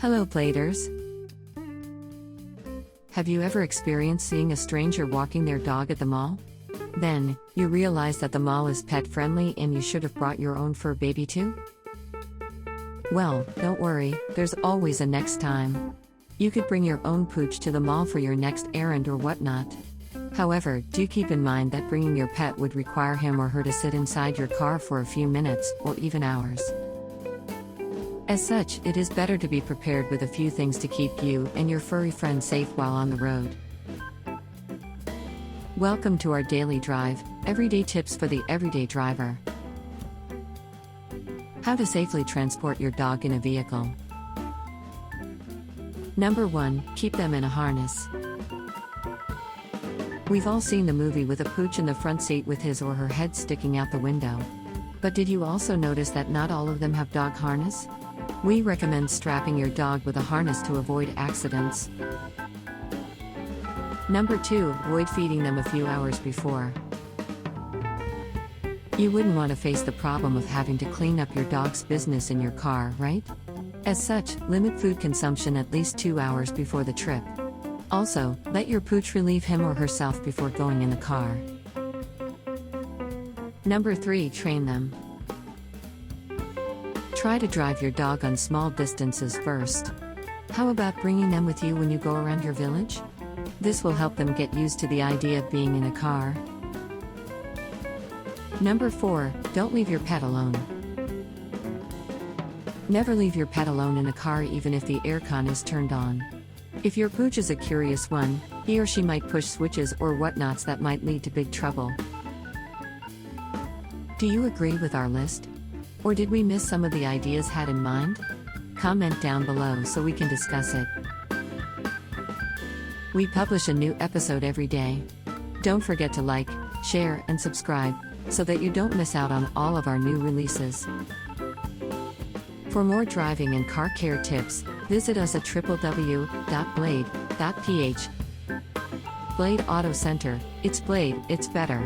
Hello, Platers. Have you ever experienced seeing a stranger walking their dog at the mall? Then, you realize that the mall is pet friendly and you should have brought your own fur baby too? Well, don't worry, there's always a next time. You could bring your own pooch to the mall for your next errand or whatnot. However, do keep in mind that bringing your pet would require him or her to sit inside your car for a few minutes, or even hours. As such, it is better to be prepared with a few things to keep you and your furry friend safe while on the road. Welcome to our daily drive, everyday tips for the everyday driver. How to safely transport your dog in a vehicle. Number 1, keep them in a harness. We've all seen the movie with a pooch in the front seat with his or her head sticking out the window. But did you also notice that not all of them have dog harness? We recommend strapping your dog with a harness to avoid accidents. Number 2, avoid feeding them a few hours before. You wouldn't want to face the problem of having to clean up your dog's business in your car, right? As such, limit food consumption at least 2 hours before the trip. Also, let your pooch relieve him or herself before going in the car. Number 3, train them. Try to drive your dog on small distances first. How about bringing them with you when you go around your village? This will help them get used to the idea of being in a car. Number 4, don't leave your pet alone. Never leave your pet alone in a car even if the aircon is turned on. If your pooch is a curious one, he or she might push switches or whatnots that might lead to big trouble. Do you agree with our list? Or did we miss some of the ideas had in mind? Comment down below so we can discuss it. We publish a new episode every day. Don't forget to like, share, and subscribe, so that you don't miss out on all of our new releases. For more driving and car care tips, visit us at www.blade.ph. Blade Auto Center, it's Blade, it's better.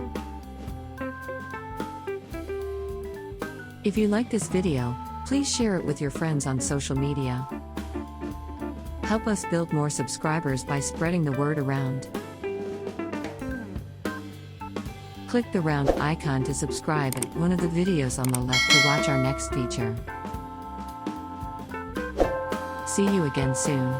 If you like this video, please share it with your friends on social media. Help us build more subscribers by spreading the word around. Click the round icon to subscribe at one of the videos on the left to watch our next feature. See you again soon.